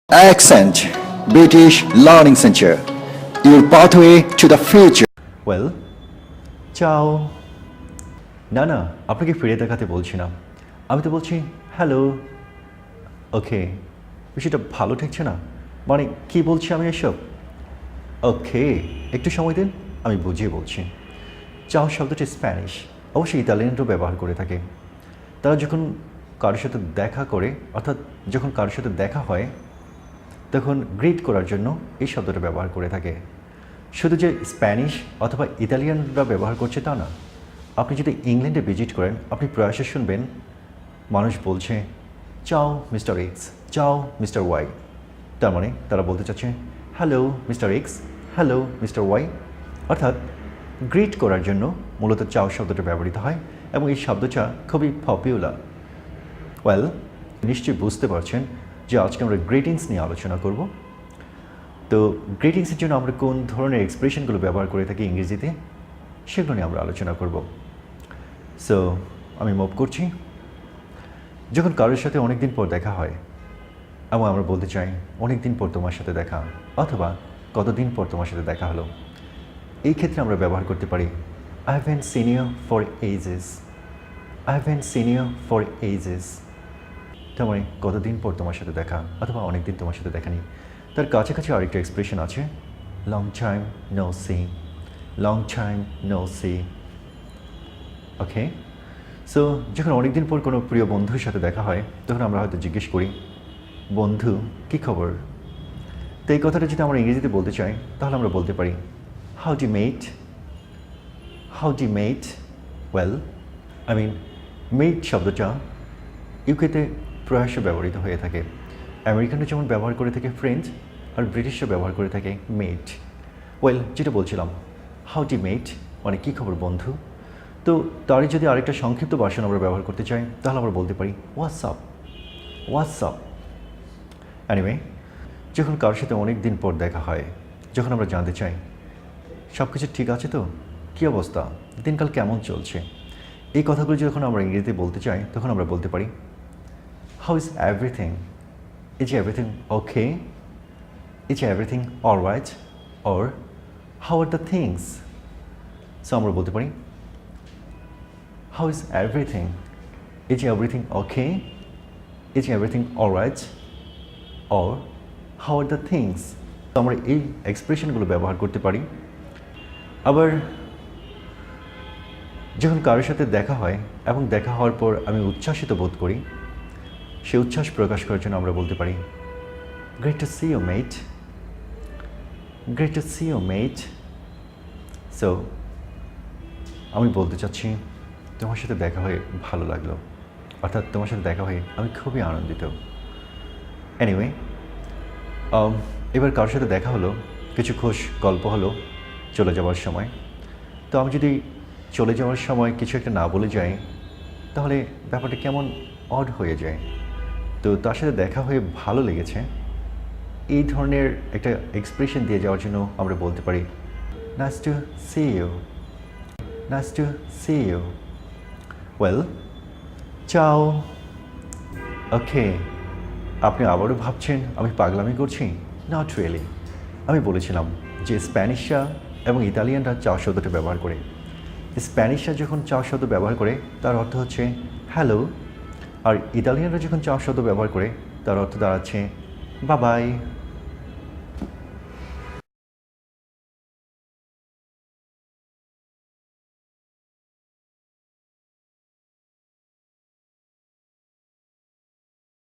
Accent British Learning Center, your pathway to the future. Well চাও না না আপনাকে ফিরে দেখাতে বলছি না, আমি তো বলছি হ্যালো। ওকে, বিষয়টা ভালো ঠেকছে না, মানে কি বলছি আমি এসব? ওকে, একটু সময় দিন, আমি বুঝিয়ে বলছি। চাও শব্দটি স্প্যানিশ, অবশ্যই ইতালিয়ানরাও ব্যবহার করে থাকে। তারা যখন কারোর সাথে দেখা করে, অর্থাৎ যখন কারোর সাথে দেখা হয়, তখন গ্রিট করার জন্য এই শব্দটা ব্যবহার করে থাকে। শুধু যে স্প্যানিশ অথবা ইতালিয়ানরা ব্যবহার করছে তা না, আপনি যদি ইংল্যান্ডে ভিজিট করেন, আপনি প্রায়শই শুনবেন মানুষ বলছে ciao mister X, ciao mister Y. তার মানে তারা বলতে চাচ্ছে hello mister X, hello mister Y. অর্থাৎ গ্রিট করার জন্য মূলত চাও শব্দটা ব্যবহৃত হয় এবং এই শব্দটা খুবই পপুলার। ওয়েল, নিশ্চয়ই বুঝতে পারছেন যে আজকে আমরা গ্রিটিংস নিয়ে আলোচনা করব। তো গ্রিটিংসের জন্য আমরা কোন ধরনের এক্সপ্রেশনগুলো ব্যবহার করে থাকি ইংরেজিতে, সেগুলো নিয়ে আমরা আলোচনা করব। সো আমি মুভ করছি। যখন কারোর সাথে অনেক দিন পর দেখা হয় এবং আমরা বলতে চাই অনেক দিন পর তোমার সাথে দেখা, অথবা কতদিন পর তোমার সাথে দেখা হলো, এই ক্ষেত্রে আমরা ব্যবহার করতে পারি I haven't seen you for ages. I haven't seen you for ages, তার মানে কতদিন পর তোমার সাথে দেখা, অথবা অনেক দিন তোমার সাথে দেখা নেই। তার কাছাকাছি আরেকটা এক্সপ্রেশন আছে long time no see, long time no see. Okay, so যখন অনেক দিন পর কোনো প্রিয় বন্ধুর সাথে দেখা হয়, তখন আমরা হয়তো জিজ্ঞেস করি বন্ধু কী খবর। তো এই কথাটা যদি আমরা ইংরেজিতে বলতে চাই, তাহলে আমরা বলতে পারি how do mate, how do mate. Well, I mean mate শব্দটা ইউকেতে প্রায়শ ব্যবহৃত হয়ে থাকে। আমেরিকানরা যেমন ব্যবহার করে থাকে ফ্রেন্ড, আর ব্রিটিশরা ব্যবহার করে থাকে মেট। ওয়েল, যেটা বলছিলাম হাউ ডি মেট মানে কী খবর বন্ধু। তো তারই যদি আরেকটা সংক্ষিপ্ত ভাষণ আমরা ব্যবহার করতে চাই, তাহলে আমরা বলতে পারি হোয়াটসঅ্যাপ, হোয়াটসঅ্যাপ। এনিওয়ে, যখন কারোর সাথে অনেক দিন পর দেখা হয়, যখন আমরা জানতে চাই সব কিছু ঠিক আছে তো, কী অবস্থা, দিনকাল কেমন চলছে, এই কথাগুলো যখন আমরা ইংরেজিতে বলতে চাই, তখন আমরা বলতে পারি how is everything, is everything okay, is everything alright, or how are the things. So আমরা বলতে পারি how is everything, is everything okay, is everything alright, or how are the things. তো আমরা এই এক্সপ্রেশনগুলো ব্যবহার করতে পারি। আবার যখন কারোর সাথে দেখা হয় এবং দেখা হওয়ার পর আমি উচ্ছ্বাসিত বোধ করি, সে উচ্ছ্বাস প্রকাশ করার জন্য আমরা বলতে পারি great to see you mate, great to see you mate. So আমি বলতে চাচ্ছি তোমার সাথে দেখা হয়ে ভালো লাগলো, অর্থাৎ তোমার সাথে দেখা হয়ে আমি খুবই আনন্দিত। এনিওয়ে, এবার কারোর সাথে দেখা হলো, কিছু খুশ গল্প হলো চলে যাওয়ার সময়। তো আমি যদি চলে যাওয়ার সময় কিছু একটা না বলে যাই, তাহলে ব্যাপারটা কেমন অড হয়ে যায়। তো তার সাথে দেখা হয়ে ভালো লেগেছে, এই ধরনের একটা এক্সপ্রেশন দিয়ে যাওয়ার জন্য আমরা বলতে পারি nice to see you, nice to see you. Well, ciao. Okay, আপনি আবারও ভাবছেন আমি পাগলামি করছি? Not really. আমি বলেছিলাম যে স্প্যানিশরা এবং ইতালিয়ানরা চাও শব্দটা ব্যবহার করে। স্প্যানিশরা যখন চাও শব্দ ব্যবহার করে, তার অর্থ হচ্ছে হ্যালো, আর ইতালিয়ানরা যখন চাও শব্দ ব্যবহার করে, তার অর্থ দাঁড়াচ্ছে বাবাই।